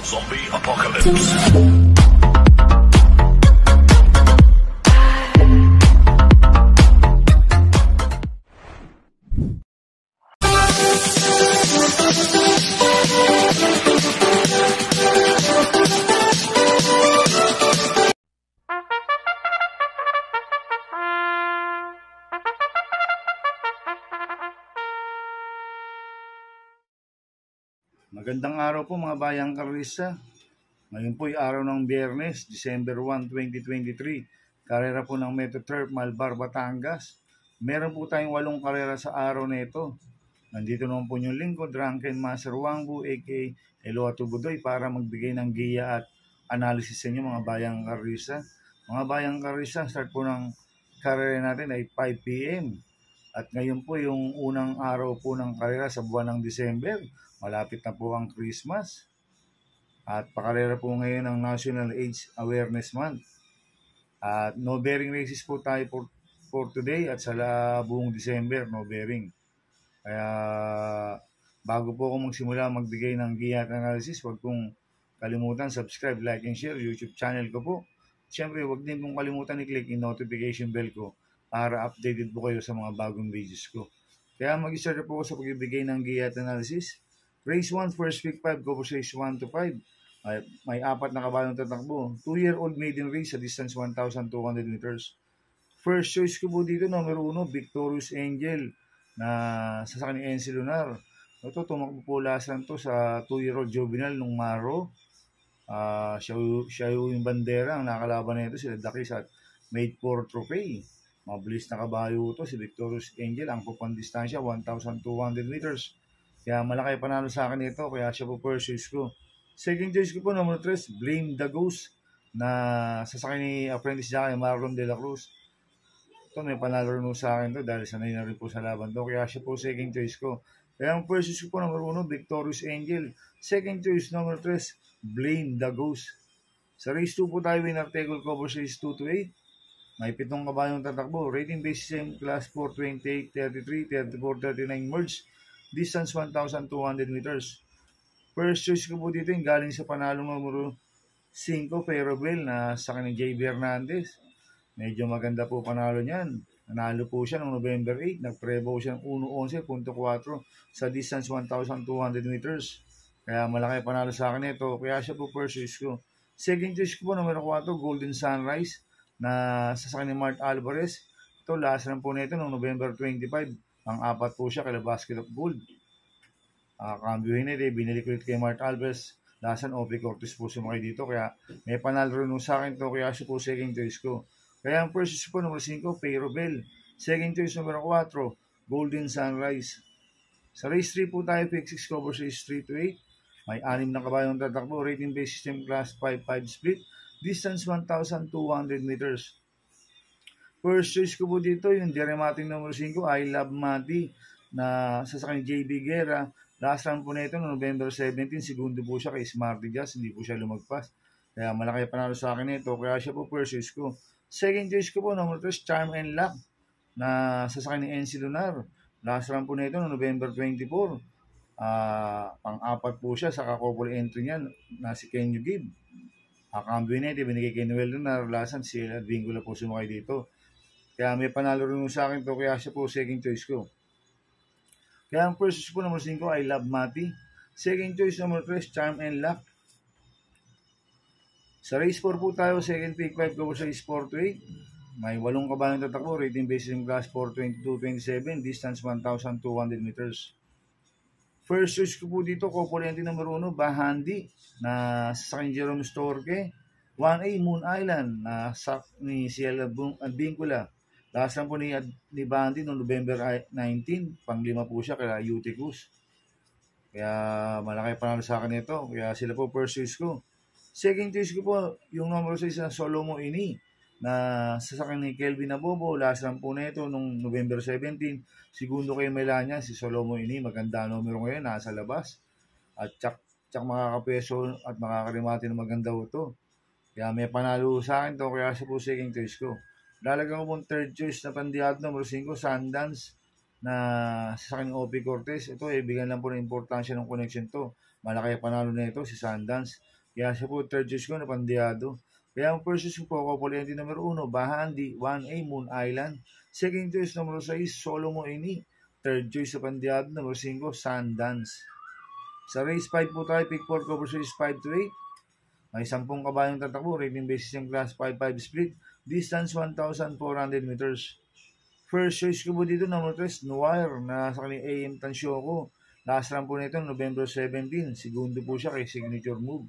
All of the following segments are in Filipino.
Zombie Apocalypse. Magandang araw po mga bayang karista. Ngayon po ay araw ng Biyernes, December 1, 2023. Karera po ng Metro Turf, Malbar, Batangas. Meron po tayong 8 karera sa araw na ito. Nandito naman po yung lingkod, Drunken Master Wangbu, aka Eloa Tubudoy, para magbigay ng giya at analysis sa inyo mga bayang karista. Mga bayang karista, start po ng karera natin ay 5 p.m. At ngayon po yung unang araw po ng karera sa buwan ng December. Malapit na po ang Christmas. At pakarera po ngayon ang National AIDS Awareness Month. At no bearing races po tayo for today at sa buong December, no bearing. Kaya bago po ako magsimula magbigay ng giya at analysis, huwag pong kalimutan subscribe, like, and share YouTube channel ko po. Siyempre, huwag din pong kalimutan i-click yung notification bell ko para updated po kayo sa mga bagong videos ko. Kaya mag-start po ako sa pagbibigay ng giya at analysis. Race 1, first week 5, go for race 1 to 5. May 4 na kabayong tatakbo. 2-year-old maiden race sa distance 1,200 meters. First choice ko po dito, number 1, Victorious Angel na sasakyan ni NC Lunar. Ito, tumakbo po lasan to sa 2-year-old juvenile nung Maro. Siya yung bandera. Ang nakalaban na ito, sila Dakis at Made for Trophy. Mabilis na kabayo ito, si Victorious Angel. Ang pupang distansya, 1,200 meters. Kaya malaki panalo sa akin ito, kaya siya po first choice ko. Second choice ko po, number 3, Blame the Ghost na sasakyan ni Apprentice Jockey Marlon de la Cruz. Ito, may panalo rin sa akin to dahil sanay na rin po sa laban to, kaya siya po second choice ko. Kaya ang first choice ko po, number 1, Victorious Angel. Second choice, number 3, Blame the Ghost. Sa race 2 po tayo, winner table cover race 2 to 8. May 7 kabayong tatakbo. Rating basis same class 4, 28, 33, 34, 39 merge. Distance 1,200 meters. First choice ko po dito yung galing sa panalong numero 5, Ferrobel na sa kanyang JB Hernandez. Medyo maganda po panalo niyan. Nanalo po siya noong November 8. Nagprebo siya ng 1.11.4 sa distance 1,200 meters. Kaya malaki panalo sa akin ito. Kaya siya po first choice ko. Second choice ko po numero 4, Golden Sunrise na sa kanyang ni Mart Alvarez. Ito last lang po nito noong November 25. Ang 4 po siya kay Basket of Gold. Kambyuhin na binili ko ito kay Mart Alvarez. Lasan Opie Cortez po sumakay dito. Kaya may panalo rin sa akin to. Kaya siya po second choice ko. Kaya ang first choice po number 5, Ferrobel. Second choice number 4, Golden Sunrise. Sa race 3 po tayo, pick 6 cover race 3 to 8. May 6 na kabayong tatakbo. Rating base system class 5-5 split. Distance 1,200 meters. First choice ko po dito, yung Diremating number 5, I Love Mati, na sasakyan JB Guerra. Last round po na ito, no November 17, segundo po siya kay Smarty Jazz, hindi po siya lumagpas. Kaya malaki panalo sa akin ito, kaya siya po first choice ko. Second choice ko po, number 3, Charm and Luck, na sasakyan ni NC Lunar. Last round po na ito, no November 24. Pang-4 po siya sa couple entry niyan, na si Kenyo Gibb. Cambio na ito, binigay kay Noel Lunar. Lasan si Advingula po sumakay dito. Kaya may panalo rin sa akin to, kaya siya po second choice ko. Kaya ang first choice po number 5, I Love Mati. Second choice number 3, Charm and Luck. Sa race 4 po tayo, second pick 5, go sa race 4 to 8. May 8 kabayong tatakbo, rating basis in class 4, 22, 27, distance 1,200 meters. First choice ko po dito, couple number 1, Bahandi, na sa Jerome Storke. 1A, Moon Island, na ni Ciel Advingula. Last lang po ni Bandi noong November 19, pang-5 po siya kaya UT Cruz. Kaya malaki panalo sa akin ito. Kaya sila po first choice ko. Second choice ko po, yung number 6 na Solomo Ini, na sasakyan ni Kelvin Abobo. Last lang po na ito noong November 17. Segundo kay Melania, si Solomo Ini. Maganda numero ngayon, nasa labas. At tsak makakapeso at makakarimati na maganda ito. Kaya may panalo sa akin to, kaya siya po second choice ko. Lalagyan ko pong third choice na pandiyado, number 5, Sundance, na sa akin OP Cortez. Ito, bigyan lang po ng importansya ng connection to. malaki panalo na ito si Sundance. Kaya siya po third choice ko na Pandiado. Kaya ang first choice ko po, Coppoliente numero 1, Bahandi, 1A, Moon Island. Second choice numero 6, Solomon Ini. Third choice sa Pandiado, numero 5, Sundance. Sa race 5 po tayo, pick 4 cover race 5 to 8. May 10 kabayong tatakbo, rating basis yung class 5-5 split, distance 1,400 meters. First choice ko po dito, number 3, Noir, na sa kanyang AM Tansyoco. Last run po nito, November 17. Segundo po siya kay Signature Move.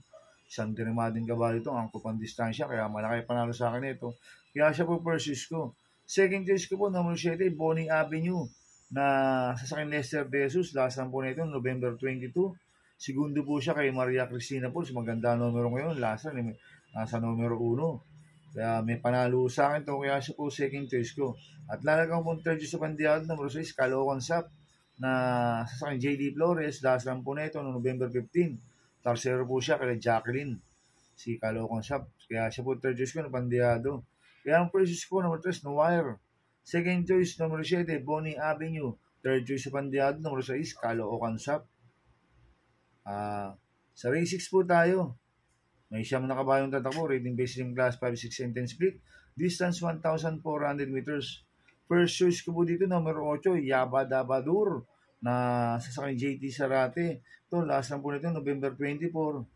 Isang tinimading kabayo ito, ang kupang distansya, kaya malaki panalo sa akin ito. Kaya siya po first choice ko. Second choice ko po, number 7, Bonnie Avenue, na sa akin Lester De Jesus. Last run po nito, November 22. Segundo po siya kay Maria Cristina Pulse. Maganda numero ngayon. Last run, nasa numero 1. Kaya may panalo sa akin ito. Kaya siya po second choice ko. At lalagyan po third choice sa Pandiado, numero 6, Caloocan Sap, na sa akin JD Flores. Last run po nito, November 15. Tarsero po siya kay Jacqueline, si Caloocan Sap. Kaya siya po third choice ko na Pandiado. Kaya ang first choice ko, numero 3, Noir. Second choice, numero 7, Bonnie Avenue. Third choice sa Pandiado, numero 6, Caloocan Sap. Sa race 6 po tayo. May siyam na kabayong tatakbo, rating based in class 5, 6, and 10 split. Distance 1,400 meters. First choice ko po dito, numero 8, Yabadabadur, na sa sakin JT Sarate. Ito, last na po nito, November 24.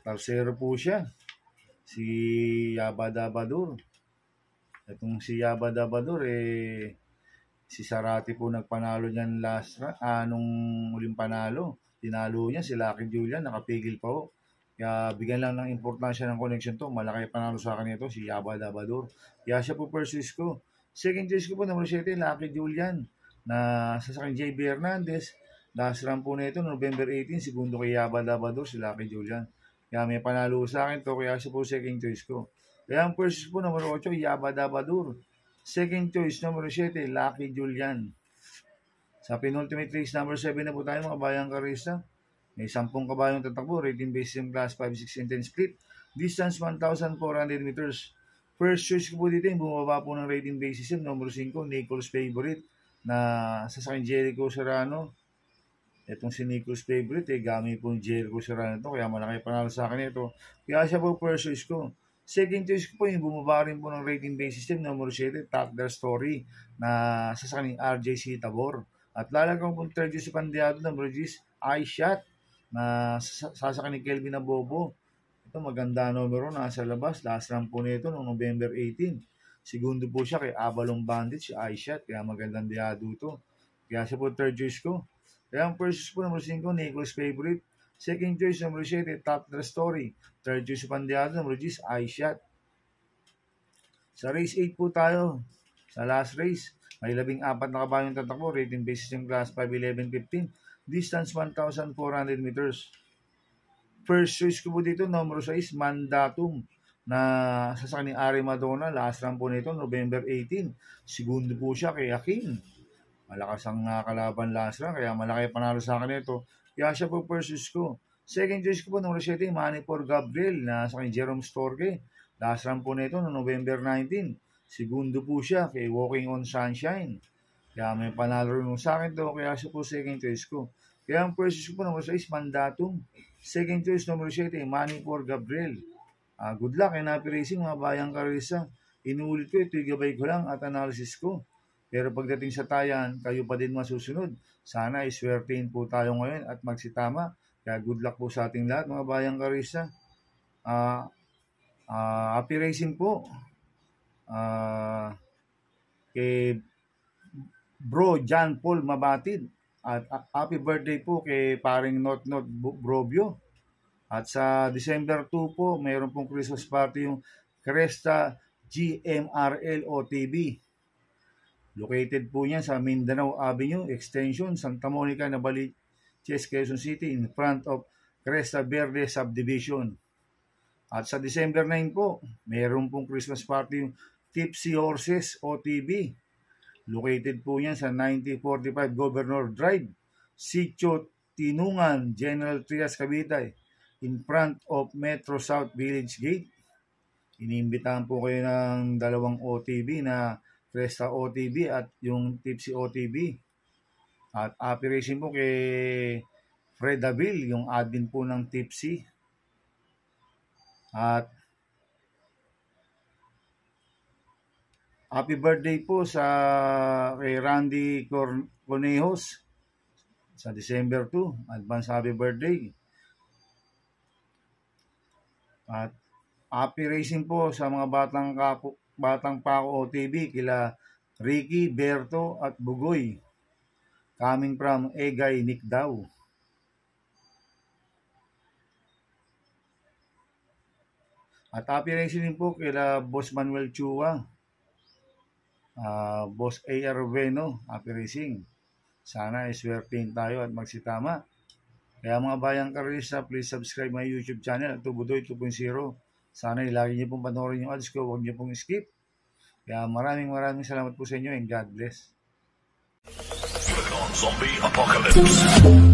Tarsero po siya, si Yabadabadur. Itong si Yabadabadur, si Sarate po nagpanalo niyan last nung uling panalo. Tinalo niya si Lucky Julian, nakapigil pa ho. Kaya bigyan lang ng importansya ng connection to. Malaki panalo sa akin ito, si Yabadabadur. Kaya siya po first choice ko. Second choice ko po, number 7, Lucky Julian, na sa akin JB Hernandez. Last run po na ito, November 18. Segundo kay Yabadabadur, si Lucky Julian. Kaya may panalo sa akin to. Kaya siya po second choice ko. Kaya ang first choice po, number 8, Yabadabadur. Second choice, number 7, Lucky Julian. Sa penultimate race, number 7 na po tayo, mga bayang karista. May 10 kabayong tatakbo, rating based in class 5, 6, and 10 split. Distance 1,400 meters. First choice ko po dito, yung bumaba po ng rating basis yung number 5, Nichols Favorite, na sa sakin Jericho Serrano. Itong si Nichols Favorite, gamit po yung Jericho Serrano ito, kaya malaki panalo sa akin ito. Kaya siya po first choice ko. Second choice ko po, yung bumaba rin po ng rating base system, number 7, Top Their Story, na sa sakin RJC Tabor. At lalagyan po third choice sa Pandiado, number 10, iShot, na sasakin ni Kelvin Abobo. Ito maganda numero, nasa labas. Last run po nito noong November 18. Segundo po siya kay Avalon Bandit, si iShot. Kaya magandang diado ito. Kaya siya po third choice ko. Kaya ang first choice po, number 5, Nichols Favorite. Second choice, number 7, Top the Story. Third choice sa Pandiado, number 10, iShot. Sa race 8 po tayo. Sa last race, may 14 na kabayong tatakbo, rating basis yung class 5, 11, 15. Distance 1,400 meters. First choice ko po dito, number 6, Mandatum, na sa sakin ni Ari Madonna. Last run po nito, November 18. Segundo po siya kay Akin. Malakas ang kalaban last run, kaya malaki panalo sa akin ito. Kaya siya po first choice ko. Second choice ko po, number 7, Manipur Gabriel, na sa akin Jerome Storge. Last run po nito, November 19. Segundo po siya kay Walking on Sunshine. Kaya may panalo rin sa akin to, kaya siya po second choice ko. Kaya ang first choice ko po, number 6, Mandatum. Second choice, number 7, Manipur Gabriel. Good luck and happy racing, mga bayang karisa. Inuulit ko, ito gabay ko lang at analysis ko. Pero pagdating sa tayan, kayo pa din masusunod. Sana iswertein po tayo ngayon at magsitama. Kaya good luck po sa ating lahat, mga bayang karisa. Happy racing po. Kay Bro John Paul Mabatid. At happy birthday po kay paring Not Brobio. At sa December 2 po, mayroon pong Christmas party yung Cresta GMRL OTB. Located po yan sa Mindanao Avenue, Extension, Santa Monica, Navaliches, Quezon City, in front of Cresta Verde Subdivision. At sa December 9 po, mayroon pong Christmas party yung Tipsy Horses OTB. Located po yan sa 9045 Governor Drive, Sitio Tinungan, General Trias, Cavite, in front of Metro South Village Gate. Iniimbitahan po kayo ng dalawang OTB na Cresta OTB at yung Tipsy OTB. At happy racing po kay Fred Davil, yung admin po ng Tipsy. At happy birthday po sa kay Randy Conejos sa December 2. Advance happy birthday. At happy racing po sa mga batang Paco OTV kila Ricky, Berto at Bugoy. Coming from Egay, Nikdaw. At happy racing din po kila Boss Manuel Chua, Boss A.R. Veno, happy racing. Sana iswertein tayo at magsitama. Kaya mga bayang karista, please subscribe my YouTube channel at Tubudoy 2.0. Sana lagi niyo pong panoorin yung ads ko, huwag niyo pong skip. Kaya maraming salamat po sa inyo and God bless. Zombie Apocalypse.